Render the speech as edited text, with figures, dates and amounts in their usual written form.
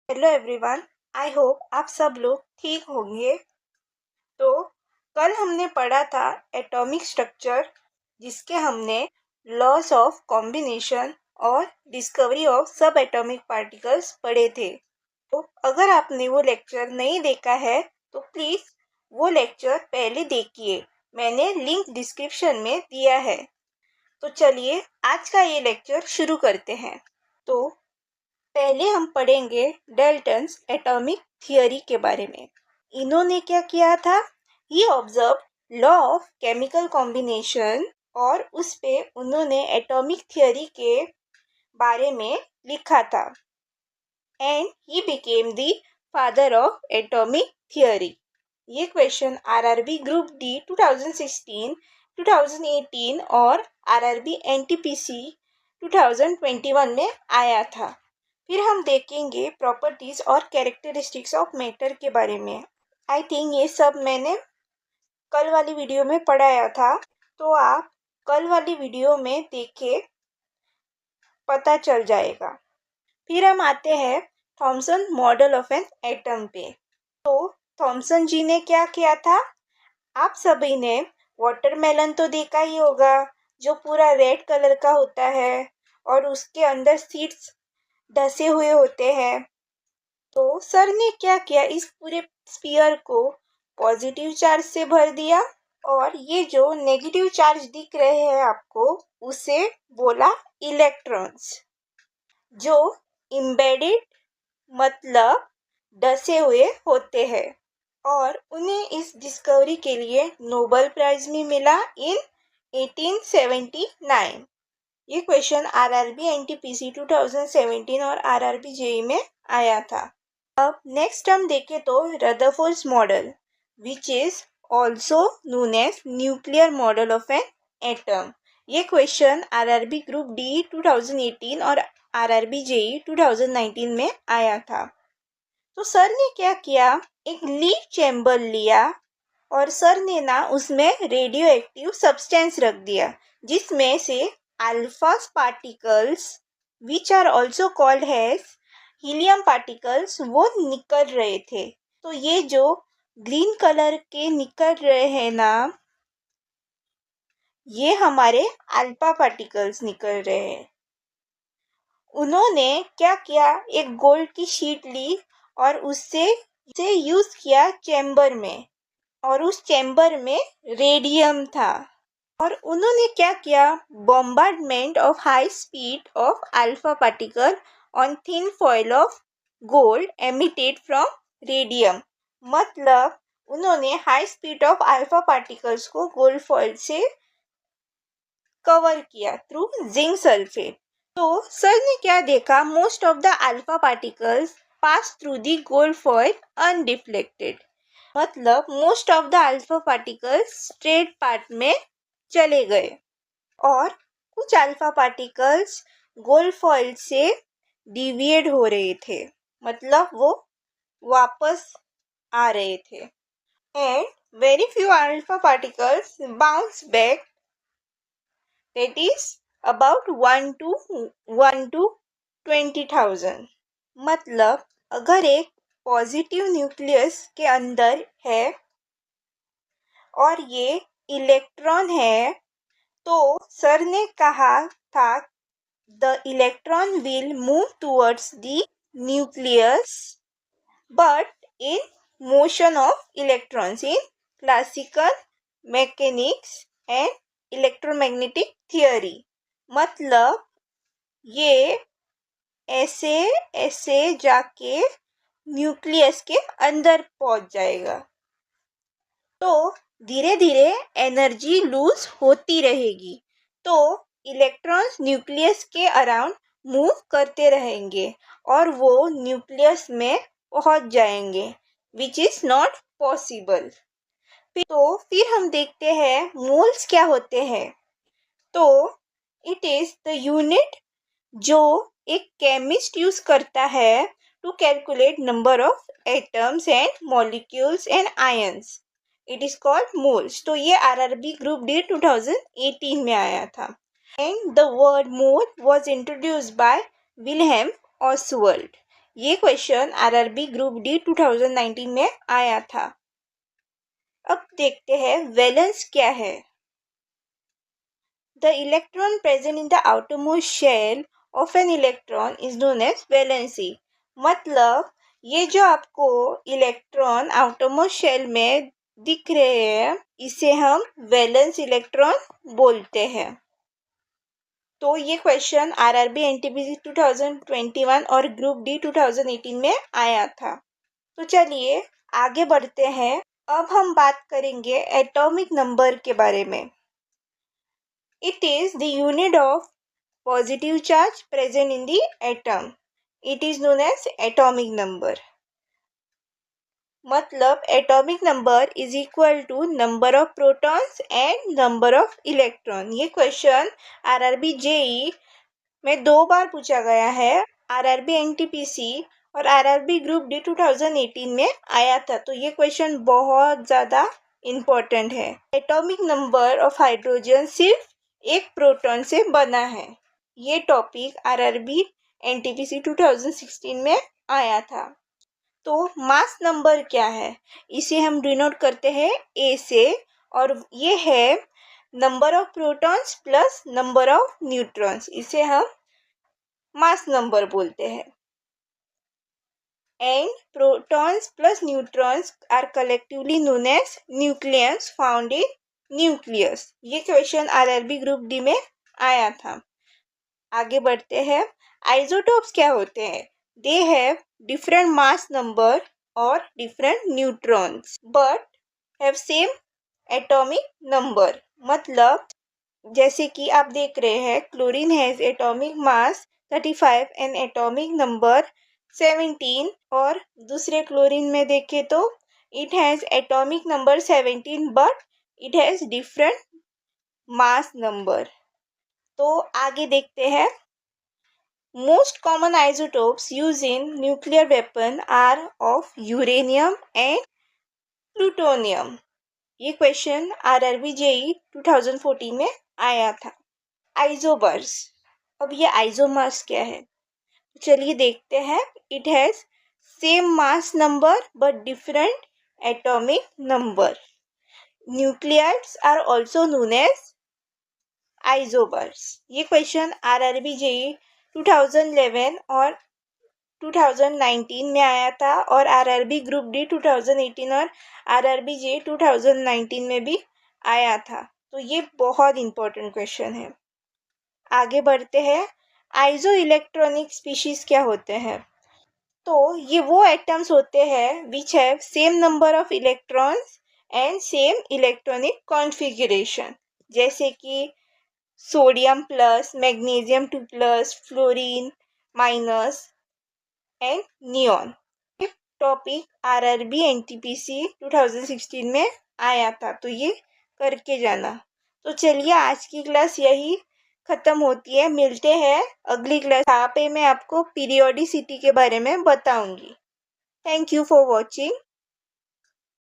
Hello everyone. I hope आप सब लोग ठीक होंगे। तो कल हमने पढ़ा था एटॉमिक स्ट्रक्चर, जिसके हमने लॉस ऑफ कॉम्बिनेशन और डिस्कवरी ऑफ सब एटॉमिक पार्टिकल्स पढ़े थे। तो अगर आपने वो लेक्चर नहीं देखा है तो प्लीज़ वो लेक्चर पहले देखिए। मैंने लिंक डिस्क्रिप्शन में दिया है। तो चलिए आज का ये लेक्चर शुरू करते हैं। तो पहले हम पढ़ेंगे डाल्टन्स एटॉमिक थियरी के बारे में। इन्होंने क्या किया था? He observe law of chemical combination और उस पे उन्होंने एटॉमिक थियरी के बारे में लिखा था। And he became the father of atomic theory. ये क्वेश्चन आरआरबी ग्रुप डी 2016, 2018 और आरआरबी एनटीपीसी 2021 में आया था। फिर हम देखेंगे प्रॉपर्टीज और कैरेक्टरिस्टिक्स ऑफ मैटर के बारे में। आई थिंक ये सब मैंने कल वाली वीडियो में पढ़ाया था, तो आप कल वाली वीडियो में देखे पता चल जाएगा। फिर हम आते हैं Thompson model of an atom पे। तो थॉमसन जी ने क्या किया था? आप सभी ने वाटरमेलन तो देखा ही होगा, जो पूरा रेड कलर का होता है और उसके अंदर सीड्स ढसे हुए होते हैं। तो सर ने क्या किया, इस पूरे स्फीयर को पॉजिटिव चार्ज से भर दिया और ये जो नेगेटिव चार्ज दिख रहे हैं आपको, उसे बोला इलेक्ट्रॉन्स, जो इम्बेडेड मतलब डसे हुए होते हैं। और उन्हें इस डिस्कवरी के लिए नोबेल प्राइज भी मिला इन 1879। ये क्वेश्चन आरआरबी एनटीपीसी 2017 और आरआरबी जेई में आया था। अब नेक्स्ट हम देखें तो Rutherford's model, which is also known as nuclear model of an atom. ये क्वेश्चन आरआरबी ग्रुप डी 2018 और आरआरबी जेई 2019 में आया था। तो सर ने क्या किया, एक लीड चैम्बर लिया और सर ने ना उसमें रेडियो एक्टिव सब्सटेंस रख दिया, जिसमें से alpha particles which are also called has helium particles वो निकल रहे थे। तो ये जो ग्रीन कलर के निकल रहे हैं ना, ये हमारे अल्फा पार्टिकल्स निकल रहे हैं। उन्होंने क्या किया, एक गोल्ड की शीट ली और उससे यूज किया चैम्बर में, और उस चैम्बर में रेडियम था। और उन्होंने क्या किया, bombardment of high speed of alpha particle on thin foil of gold emitted from radium. मतलब उन्होंने high speed of alpha particles को गोल्ड फॉइल से कवर किया थ्रू जिंक सल्फेट। तो सर ने क्या देखा, most of the alpha particles pass through the gold foil undeflected. मतलब most of the alpha particles straight path में चले गए और कुछ अल्फा पार्टिकल्स गोल्ड फॉइल से डिविएट हो रहे थे, मतलब वो वापस आ रहे थे। And very few alpha particles bounce back, that is about 1 to 20,000। मतलब अगर एक पॉजिटिव न्यूक्लियस के अंदर है और ये इलेक्ट्रॉन है, तो सर ने कहा था the electron will move towards the nucleus but in motion of electrons in classical mechanics and electromagnetic theory. मतलब ये ऐसे ऐसे जाके न्यूक्लियस के अंदर पहुंच जाएगा, तो धीरे धीरे एनर्जी लूज होती रहेगी। तो इलेक्ट्रॉन्स न्यूक्लियस के अराउंड मूव करते रहेंगे और वो न्यूक्लियस में पहुंच जाएंगे, विच इज नॉट पॉसिबल। तो फिर हम देखते हैं मोल्स क्या होते हैं। तो इट इज द यूनिट जो एक केमिस्ट यूज करता है to calculate number of atoms and molecules and ions. It is called moles. तो ये आरआरबी ग्रुप डी 2018 में आया था। And the word mole was introduced by Wilhelm Ostwald. ये क्वेश्चन आरआरबी ग्रुप डी 2019 में आया था। अब देखते हैं वैलेंस क्या है। The electron present in the outermost shell of an electron is known as valency। मतलब ये जो आपको इलेक्ट्रॉन आउटरमोस्ट शेल में दिख रहे हैं इसे हम वैलेंस इलेक्ट्रॉन बोलते हैं। तो ये क्वेश्चन आरआरबी एनटीपीसी 2021 और ग्रुप डी 2018 में आया था। तो चलिए आगे बढ़ते हैं। अब हम बात करेंगे एटॉमिक नंबर के बारे में। It is the unit of positive charge present in the atom. It is known as atomic number। मतलब atomic number is equal to number of protons and number of electron. ये question RRB JE में 2 बार पूछा गया है। RRB NTPC और RRB group D 2018 में आया था। तो ये क्वेश्चन बहुत ज़्यादा इम्पोर्टेंट है। एटॉमिक नंबर ऑफ हाइड्रोजन सिर्फ एक प्रोटॉन से बना है। ये टॉपिक आरआरबी एनटीपीसी 2016 में आया था। तो मास नंबर क्या है, इसे हम डिनोट करते हैं ए से, और ये है number of protons plus number of neutrons. इसे हम मास नंबर बोलते हैं। And protons plus neutrons are collectively known as nucleus found in nucleus. ये क्वेश्चन आरआरबी ग्रुप डी में आया था। आगे बढ़ते हैं। आइसोटोप्स क्या होते हैं? They have different mass number और different neutrons but have same atomic number. मतलब जैसे कि आप देख रहे हैं chlorine has atomic mass 35 and atomic number 17, और दूसरे क्लोरीन में देखें तो it has atomic number 17 but it has different mass number. तो आगे देखते हैं। Most common isotopes used in nuclear weapon are of uranium and plutonium। ये क्वेश्चन आरआरबी जेई 2014 में आया था। आइसोबर्स, अब ये आइसोमर्स क्या है? चलिए देखते हैं। It has same mass number but different atomic number. Nucleus are also known as isobars. ये क्वेश्चन आरआरबी जेई 2011 और 2019 में आया था, और आरआरबी ग्रुप डी 2018 और आरआरबी जे 2019 में भी आया था। तो ये बहुत इंपॉर्टेंट क्वेश्चन है। आगे बढ़ते हैं। आइसो इलेक्ट्रॉनिक स्पीशीज क्या होते हैं? तो ये वो एटम्स होते हैं which have same number of electrons and same electronic configuration, जैसे कि sodium plus, magnesium 2 plus, fluorine minus and neon. Topic RRB NTPC 2016 में आया था। तो ये करके जाना। तो चलिए आज की क्लास यही ख़त्म होती है। मिलते हैं अगली क्लास। यहाँ पे मैं आपको पीरियोडिसिटी के बारे में बताऊंगी। Thank you for watching.